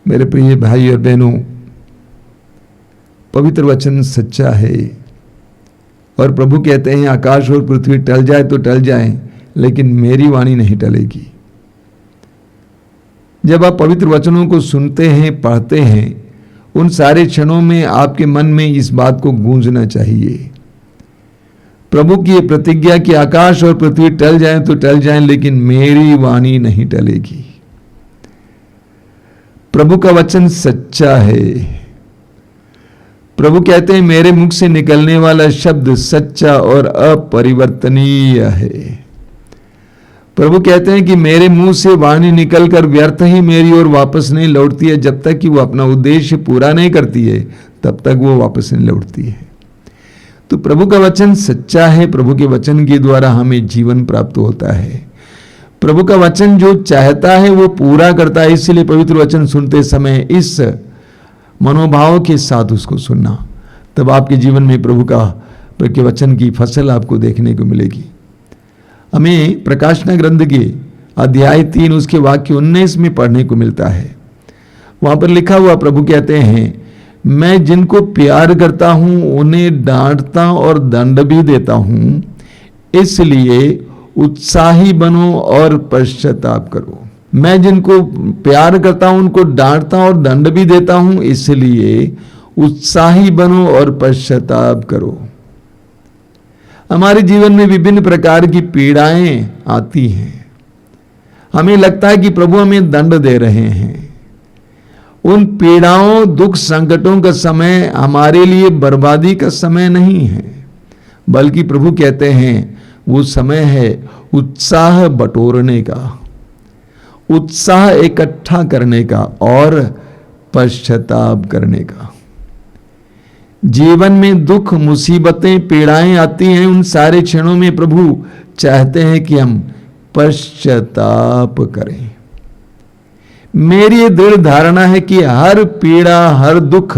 मेरे प्रिय भाई और बहनों, पवित्र वचन सच्चा है और प्रभु कहते हैं आकाश और पृथ्वी टल जाए तो टल जाए, लेकिन मेरी वाणी नहीं टलेगी। जब आप पवित्र वचनों को सुनते हैं, पढ़ते हैं, उन सारे क्षणों में आपके मन में इस बात को गूंजना चाहिए, प्रभु की ये प्रतिज्ञा कि आकाश और पृथ्वी टल जाए तो टल जाए, लेकिन मेरी वाणी नहीं टलेगी। प्रभु का वचन सच्चा है। प्रभु कहते हैं मेरे मुख से निकलने वाला शब्द सच्चा और अपरिवर्तनीय है। प्रभु कहते हैं कि मेरे मुंह से वाणी निकलकर व्यर्थ ही मेरी ओर वापस नहीं लौटती है। जब तक कि वो अपना उद्देश्य पूरा नहीं करती है, तब तक वो वापस नहीं लौटती है। तो प्रभु का वचन सच्चा है। प्रभु के वचन के द्वारा हमें जीवन प्राप्त होता है। प्रभु का वचन जो चाहता है वो पूरा करता है। इसलिए पवित्र वचन सुनते समय इस मनोभाव के साथ उसको सुनना, तब आपके जीवन में प्रभु के वचन की फसल आपको देखने को मिलेगी। हमें प्रकाशना ग्रंथ के अध्याय 3 उसके वाक्य 19 में पढ़ने को मिलता है। वहां पर लिखा हुआ प्रभु कहते हैं, मैं जिनको प्यार करता हूं उन्हें डांटता और दंड भी देता हूं, इसलिए उत्साही बनो और पश्चाताप करो। मैं जिनको प्यार करता हूं उनको डांटता और दंड भी देता हूं, इसलिए उत्साही बनो और पश्चाताप करो। हमारे जीवन में विभिन्न प्रकार की पीड़ाएं आती हैं। हमें लगता है कि प्रभु हमें दंड दे रहे हैं। उन पीड़ाओं, दुख, संकटों का समय हमारे लिए बर्बादी का समय नहीं है, बल्कि प्रभु कहते हैं वो समय है उत्साह बटोरने का, उत्साह इकट्ठा करने का और पश्चाताप करने का। जीवन में दुख, मुसीबतें, पीड़ाएं आती हैं। उन सारे क्षणों में प्रभु चाहते हैं कि हम पश्चाताप करें। मेरी ये दृढ़ धारणा है कि हर पीड़ा, हर दुख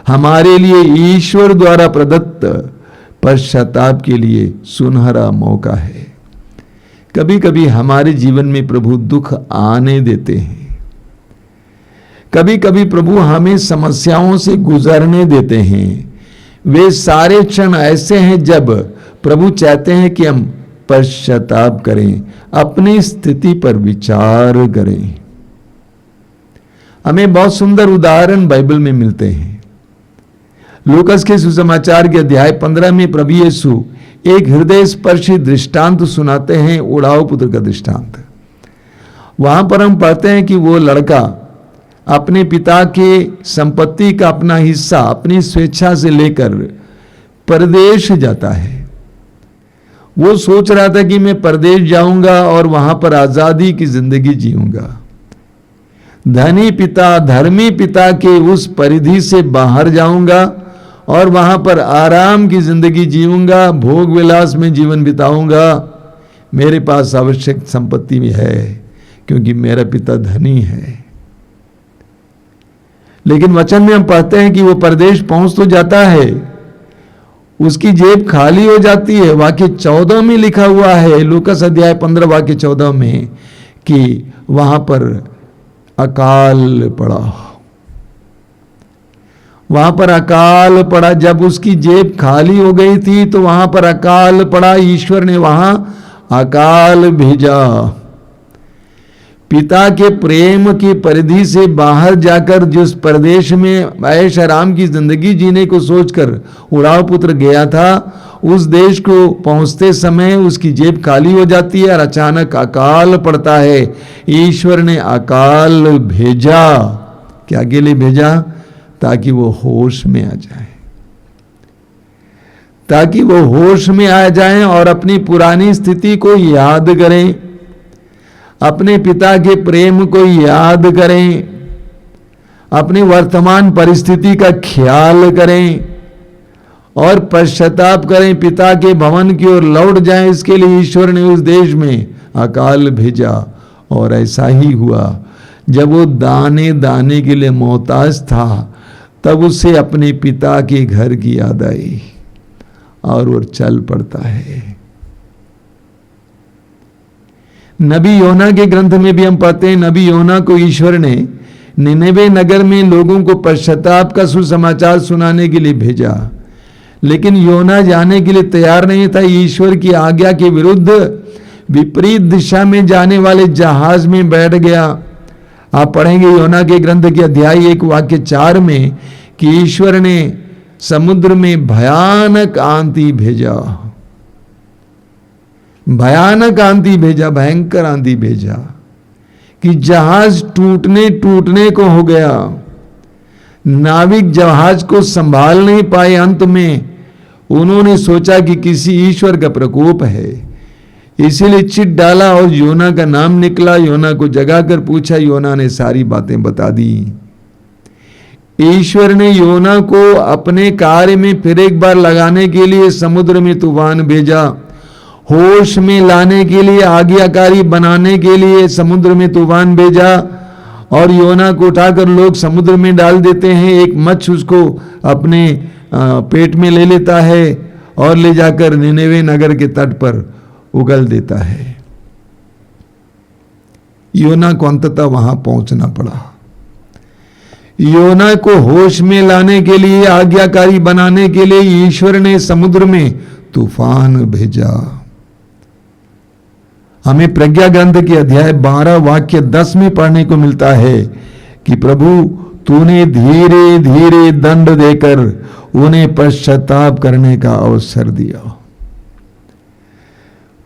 हमारे लिए ईश्वर द्वारा प्रदत्त पश्चाताप के लिए सुनहरा मौका है। कभी कभी हमारे जीवन में प्रभु दुख आने देते हैं। कभी कभी प्रभु हमें समस्याओं से गुजरने देते हैं। वे सारे क्षण ऐसे हैं जब प्रभु चाहते हैं कि हम पश्चाताप करें, अपनी स्थिति पर विचार करें। हमें बहुत सुंदर उदाहरण बाइबल में मिलते हैं। लूकास के सुसमाचार के अध्याय 15 में प्रभु यीशु एक हृदय स्पर्शी दृष्टांत सुनाते हैं, उड़ाऊ पुत्र का दृष्टांत। वहां पर हम पढ़ते हैं कि वो लड़का अपने पिता के संपत्ति का अपना हिस्सा अपनी स्वेच्छा से लेकर परदेश जाता है। वो सोच रहा था कि मैं परदेश जाऊंगा और वहां पर आजादी की जिंदगी जीऊंगा, धनी पिता, धर्मी पिता के उस परिधि से बाहर जाऊंगा और वहां पर आराम की जिंदगी जीऊंगा, भोग विलास में जीवन बिताऊंगा। मेरे पास आवश्यक संपत्ति भी है क्योंकि मेरा पिता धनी है। लेकिन वचन में हम पढ़ते हैं कि वो परदेश पहुंच तो जाता है, उसकी जेब खाली हो जाती है। वाक्य 14 में लिखा हुआ है, लूकास अध्याय 15 वाक्य 14 में, कि वहां पर अकाल पड़ा। वहां पर अकाल पड़ा। जब उसकी जेब खाली हो गई थी तो वहां पर अकाल पड़ा। ईश्वर ने वहां अकाल भेजा। पिता के प्रेम की परिधि से बाहर जाकर जिस प्रदेश में ऐश आराम की जिंदगी जीने को सोचकर उड़ाऊ पुत्र गया था, उस देश को पहुंचते समय उसकी जेब खाली हो जाती है और अचानक अकाल पड़ता है। ईश्वर ने अकाल भेजा। क्या के लिए भेजा? ताकि वो होश में आ जाए, ताकि वो होश में आ जाएं और अपनी पुरानी स्थिति को याद करें, अपने पिता के प्रेम को याद करें, अपनी वर्तमान परिस्थिति का ख्याल करें और पश्चाताप करें, पिता के भवन की ओर लौट जाएं। इसके लिए ईश्वर ने उस देश में अकाल भेजा। और ऐसा ही हुआ। जब वो दाने दाने के लिए मोहताज था, तब उसे अपने पिता के घर की याद आई और वो चल पड़ता है। नबी योना के ग्रंथ में भी हम पढ़ते हैं, नबी योना को ईश्वर ने निनेवे नगर में लोगों को पश्चाताप का सुसमाचार सुनाने के लिए भेजा, लेकिन योना जाने के लिए तैयार नहीं था। ईश्वर की आज्ञा के विरुद्ध विपरीत दिशा में जाने वाले जहाज में बैठ गया। आप पढ़ेंगे योना के ग्रंथ के अध्याय 1 वाक्य 4 में कि ईश्वर ने समुद्र में भयानक आंधी भेजा, भयानक आंधी भेजा, भयंकर आंधी भेजा कि जहाज टूटने को हो गया। नाविक जहाज को संभाल नहीं पाए। अंत में उन्होंने सोचा कि किसी ईश्वर का प्रकोप है, इसीलिए चिट डाला और योना का नाम निकला। योना को जगाकर पूछा, योना ने सारी बातें बता दी। ईश्वर ने योना को अपने कार्य में फिर एक बार लगाने के लिए समुद्र में तूफान भेजा, होश में लाने के लिए, आज्ञाकारी बनाने के लिए समुद्र में तूफान भेजा। और योना को उठाकर लोग समुद्र में डाल देते हैं। एक मच्छ उसको अपने पेट में ले लेता है और ले जाकर निनेवे नगर के तट पर उगल देता है। योना को अंततः वहां पहुंचना पड़ा। योना को होश में लाने के लिए, आज्ञाकारी बनाने के लिए ईश्वर ने समुद्र में तूफान भेजा। हमें प्रज्ञा ग्रंथ के अध्याय 12 वाक्य 10 में पढ़ने को मिलता है कि प्रभु तूने धीरे धीरे दंड देकर उन्हें पश्चाताप करने का अवसर दिया।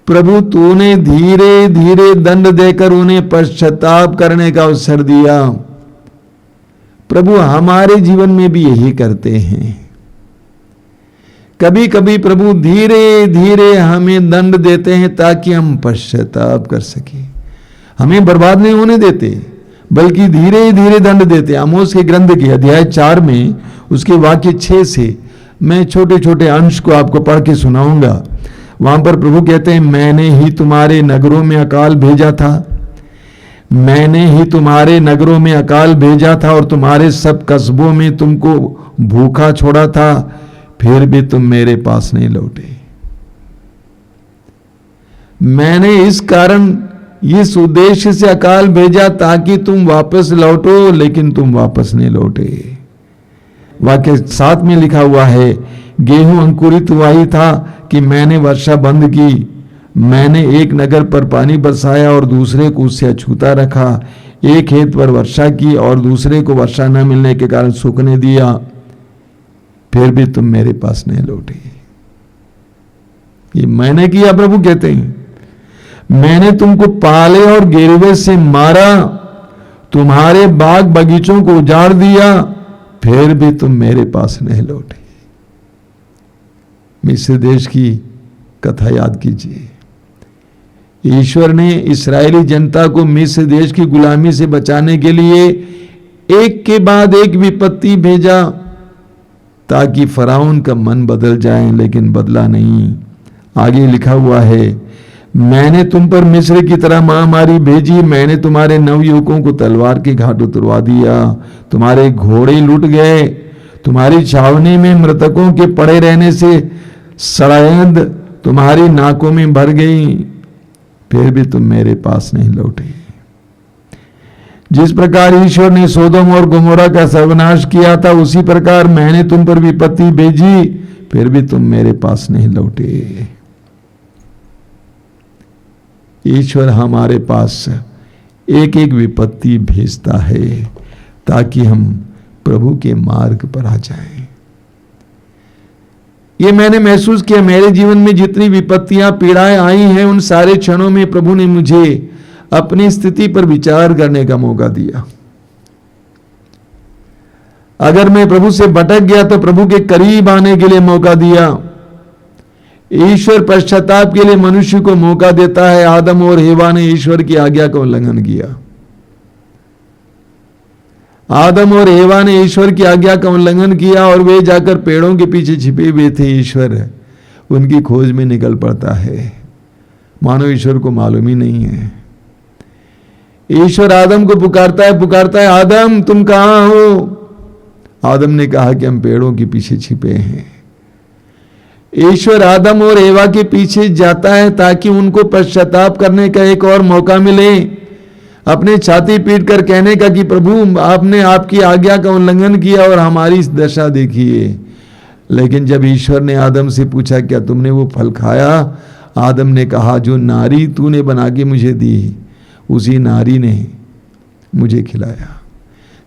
प्रभु तूने धीरे धीरे दंड देकर उन्हें पश्चाताप करने का अवसर दिया। प्रभु हमारे जीवन में भी यही करते हैं। कभी कभी प्रभु धीरे धीरे हमें दंड देते हैं ताकि हम पश्चाताप कर सकें। हमें बर्बाद नहीं होने देते, बल्कि धीरे धीरे दंड देते। आमोस के ग्रंथ के अध्याय 4 में उसके वाक्य 6 से मैं छोटे छोटे अंश को आपको पढ़ के सुनाऊंगा। वहां पर प्रभु कहते हैं, मैंने ही तुम्हारे नगरों में अकाल भेजा था, मैंने ही तुम्हारे नगरों में अकाल भेजा था और तुम्हारे सब कस्बों में तुमको भूखा छोड़ा था, फिर भी तुम मेरे पास नहीं लौटे। मैंने इस कारण, इस उद्देश्य से अकाल भेजा ताकि तुम वापस लौटो, लेकिन तुम वापस नहीं लौटे। वाक्य 7 में लिखा हुआ है, गेहूं अंकुरित हुआ ही था कि मैंने वर्षा बंद की, मैंने एक नगर पर पानी बरसाया और दूसरे को उससे अछूता रखा, एक खेत पर वर्षा की और दूसरे को वर्षा न मिलने के कारण सूखने दिया, फिर भी तुम मेरे पास नहीं लौटे। ये मैंने किया, प्रभु कहते हैं। मैंने तुमको पाले और गिरवे से मारा, तुम्हारे बाग बगीचों को उजाड़ दिया, फिर भी तुम मेरे पास नहीं लौटे। मिस्र देश की कथा याद कीजिए। ईश्वर ने इस्राएली जनता को मिस्र देश की गुलामी से बचाने के लिए एक के बाद एक विपत्ति भेजा ताकि फराउन का मन बदल जाए, लेकिन बदला नहीं। आगे लिखा हुआ है, मैंने तुम पर मिस्र की तरह महामारी भेजी, मैंने तुम्हारे नवयुवकों को तलवार के घाट उतरवा दिया, तुम्हारे घोड़े लूट गए, तुम्हारी छावनी में मृतकों के पड़े रहने से सड़ायद तुम्हारी नाकों में भर गई, फिर भी तुम मेरे पास नहीं लौटे। जिस प्रकार ईश्वर ने सोदोम और गोमोरा का सर्वनाश किया था, उसी प्रकार मैंने तुम पर विपत्ति भेजी, फिर भी तुम मेरे पास नहीं लौटे। ईश्वर हमारे पास एक एक विपत्ति भेजता है ताकि हम प्रभु के मार्ग पर आ जाएं। ये मैंने महसूस किया, मेरे जीवन में जितनी विपत्तियां पीड़ाएं आई हैं, उन सारे क्षणों में प्रभु ने मुझे अपनी स्थिति पर विचार करने का मौका दिया। अगर मैं प्रभु से भटक गया तो प्रभु के करीब आने के लिए मौका दिया। ईश्वर पश्चाताप के लिए मनुष्य को मौका देता है। आदम और हेवा ने ईश्वर की आज्ञा का उल्लंघन किया। आदम और हेवा ने ईश्वर की आज्ञा का उल्लंघन किया और वे जाकर पेड़ों के पीछे छिपे हुए थे। ईश्वर उनकी खोज में निकल पड़ता है, मानो ईश्वर को मालूम ही नहीं है। ईश्वर आदम को पुकारता है, आदम तुम कहां हो? आदम ने कहा कि हम पेड़ों के पीछे छिपे हैं। ईश्वर आदम और एवा के पीछे जाता है ताकि उनको पश्चाताप करने का एक और मौका मिले, अपने छाती पीट कर कहने का कि प्रभु आपने आपकी आज्ञा का उल्लंघन किया और हमारी दशा देखिए। लेकिन जब ईश्वर ने आदम से पूछा क्या तुमने वो फल खाया, आदम ने कहा जो नारी तूने बना के मुझे दी उसी नारी ने मुझे खिलाया।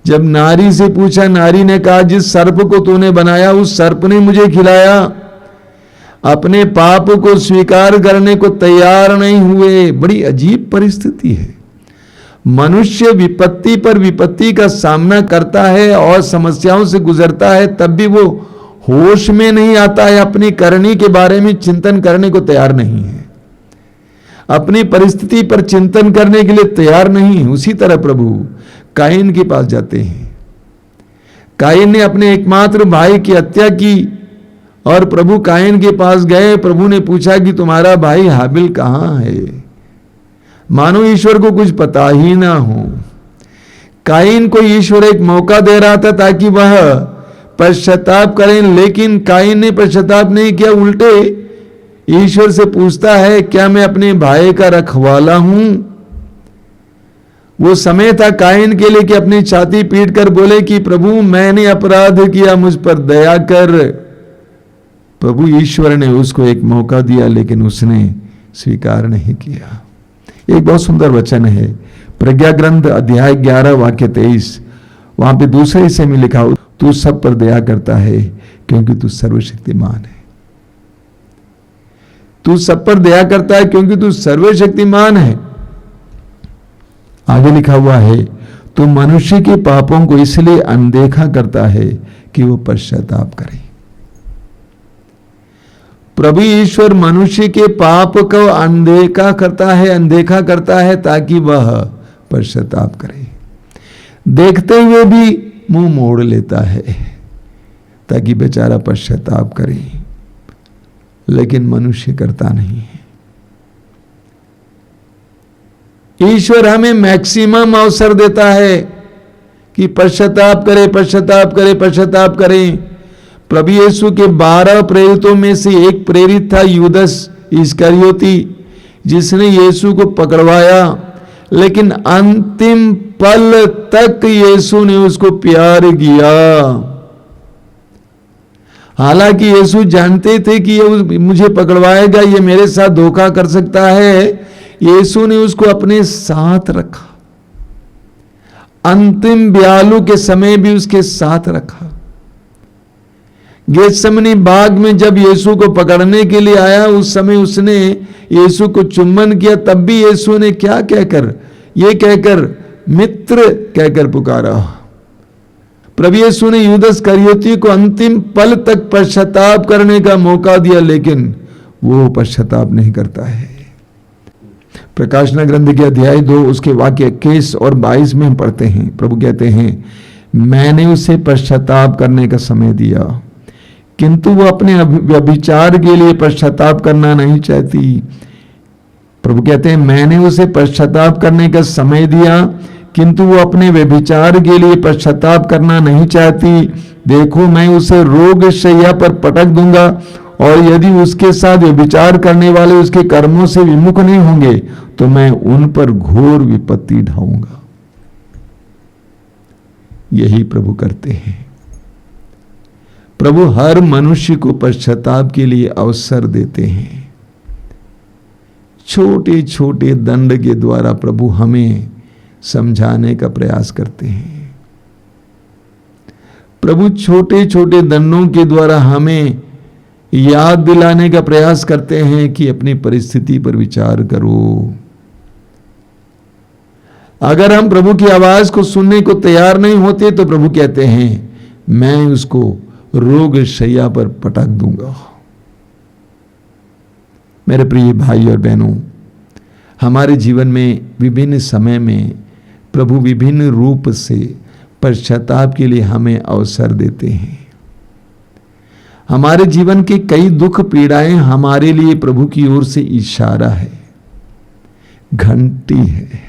जब नारी से पूछा, नारी ने कहा जिस सर्प को तूने बनाया उस सर्प ने मुझे खिलाया। अपने पाप को स्वीकार करने को तैयार नहीं हुए। बड़ी अजीब परिस्थिति है। मनुष्य विपत्ति पर विपत्ति का सामना करता है और समस्याओं से गुजरता है, तब भी वो होश में नहीं आता है, अपनी करनी के बारे में चिंतन करने को तैयार नहीं है, अपनी परिस्थिति पर चिंतन करने के लिए तैयार नहीं है। उसी तरह प्रभु कायन के पास जाते हैं। कायन ने अपने एकमात्र भाई की हत्या की और प्रभु कायन के पास गए। प्रभु ने पूछा कि तुम्हारा भाई हाबिल कहां है? मानो ईश्वर को कुछ पता ही ना हो। कायन को ईश्वर एक मौका दे रहा था ताकि वह पश्चाताप करें, लेकिन कायन ने पश्चाताप नहीं किया। उल्टे ईश्वर से पूछता है क्या मैं अपने भाई का रखवाला हूं? वो समय था कायन के लिए कि अपनी छाती पीट कर बोले कि प्रभु मैंने अपराध किया, मुझ पर दया कर। प्रभु ईश्वर ने उसको एक मौका दिया लेकिन उसने स्वीकार नहीं किया। एक बहुत सुंदर वचन है प्रज्ञा ग्रंथ अध्याय 11 वाक्य 23, वहां पे दूसरे हिस्से में लिखा हो तू सब पर दया करता है क्योंकि तू सर्वशक्तिमान है। तू सब पर दया करता है क्योंकि तू सर्वशक्तिमान है। आगे लिखा हुआ है तू मनुष्य के पापों को इसलिए अनदेखा करता है कि वो पश्चाताप करे। प्रभु ईश्वर मनुष्य के पाप को अनदेखा करता है ताकि वह पश्चाताप करे। देखते हुए भी मुंह मोड़ लेता है ताकि बेचारा पश्चाताप करे, लेकिन मनुष्य करता नहीं है। ईश्वर हमें मैक्सिमम अवसर देता है कि पश्चाताप करे, पश्चाताप करे, पश्चाताप करें। प्रभु यीशु के 12 प्रेरितों में से एक प्रेरित था यूदस इस्करियोती, जिसने यीशु को पकड़वाया, लेकिन अंतिम पल तक यीशु ने उसको प्यार किया। हालांकि यीशु जानते थे कि ये मुझे पकड़वाएगा, ये मेरे साथ धोखा कर सकता है, यीशु ने उसको अपने साथ रखा। अंतिम ब्यालू के समय भी उसके साथ रखा। गेत्सेमनी बाग में जब यीशु को पकड़ने के लिए आया, उस समय उसने यीशु को चुम्बन किया, तब भी यीशु ने क्या कहकर, ये कहकर मित्र कहकर पुकारा। प्रभु यीशु ने यूदस इस्करियोती को अंतिम पल तक पश्चाताप करने का मौका दिया, लेकिन वो पश्चाताप नहीं करता है। प्रकाशना ग्रंथ के अध्याय 2 उसके वाक्य 21 और 22 में हम पढ़ते हैं, प्रभु कहते हैं मैंने उसे पश्चाताप करने का समय दिया, किंतु वो अपने व्यभिचार के लिए पश्चाताप करना नहीं चाहती। प्रभु कहते हैं मैंने उसे पश्चाताप करने का समय दिया, किंतु वो अपने व्यभिचार के लिए पश्चाताप करना नहीं चाहती। देखो मैं उसे रोग शैया पर पटक दूंगा, और यदि उसके साथ व्यभिचार करने वाले उसके कर्मों से विमुख नहीं होंगे तो मैं उन पर घोर विपत्ति ढाऊंगा। यही प्रभु करते हैं। प्रभु हर मनुष्य को पश्चाताप के लिए अवसर देते हैं। छोटे छोटे दंड के द्वारा प्रभु हमें समझाने का प्रयास करते हैं। प्रभु छोटे छोटे दंडों के द्वारा हमें याद दिलाने का प्रयास करते हैं कि अपनी परिस्थिति पर विचार करो। अगर हम प्रभु की आवाज को सुनने को तैयार नहीं होते तो प्रभु कहते हैं मैं उसको रोग शैया पर पटक दूंगा। मेरे प्रिय भाई और बहनों, हमारे जीवन में विभिन्न समय में प्रभु विभिन्न रूप से पश्चाताप के लिए हमें अवसर देते हैं। हमारे जीवन के कई दुख पीड़ाएं हमारे लिए प्रभु की ओर से इशारा है, घंटी है।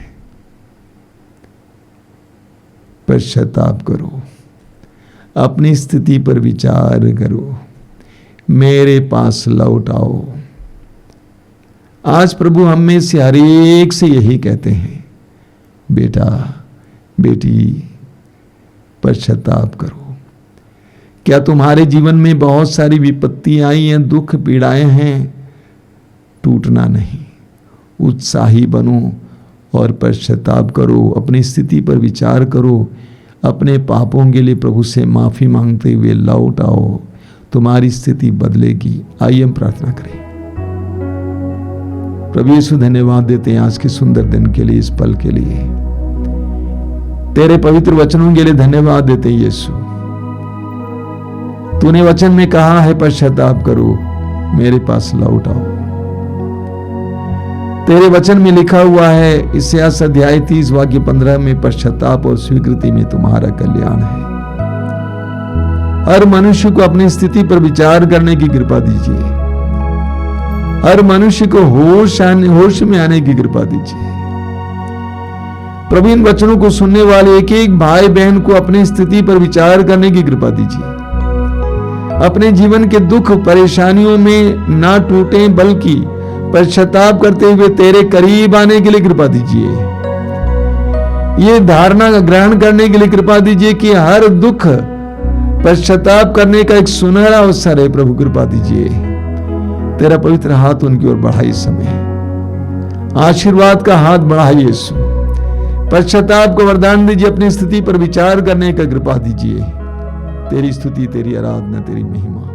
पश्चाताप करो, अपनी स्थिति पर विचार करो, मेरे पास लौट आओ। आज प्रभु हम में से हर एक से यही कहते हैं, बेटा बेटी पश्चाताप करो। क्या तुम्हारे जीवन में बहुत सारी विपत्तियां आई हैं, दुख पीड़ाएं हैं? टूटना नहीं, उत्साही बनो और पश्चाताप करो, अपनी स्थिति पर विचार करो, अपने पापों के लिए प्रभु से माफी मांगते हुए लौट आओ, तुम्हारी स्थिति बदलेगी। आइए हम प्रार्थना करें। प्रभु यीशु धन्यवाद देते हैं आज के सुंदर दिन के लिए, इस पल के लिए, तेरे पवित्र वचनों के लिए धन्यवाद देते हैं यीशु। तूने वचन में कहा है पश्चाताप करो, मेरे पास लौट आओ। तेरे वचन में लिखा हुआ है इसायास अध्याय 30 वाक्य 15 में, पश्चाताप और स्वीकृति में तुम्हारा कल्याण है। हर मनुष्य को अपनी स्थिति पर विचार करने की कृपा दीजिए, हर मनुष्य को होश में आने की कृपा दीजिए। प्रभु इन वचनों को सुनने वाले एक एक भाई बहन को अपनी स्थिति पर विचार करने की कृपा दीजिए, अपने जीवन के दुख परेशानियों में ना टूटे बल्कि पश्चाताप करते हुए तेरे करीब आने के लिए कृपा दीजिए। ये धारणा ग्रहण करने के लिए कृपा दीजिए कि हर दुख पश्चाताप करने का एक सुनहरा अवसर है। प्रभु कृपा दीजिए, तेरा पवित्र हाथ उनकी ओर बढ़ाइए, समय आशीर्वाद का हाथ बढ़ाइए यीशु। पश्चाताप को वरदान दीजिए, अपनी स्थिति पर विचार करने का कृपा दीजिए। तेरी स्तुति, तेरी आराधना, तेरी महिमा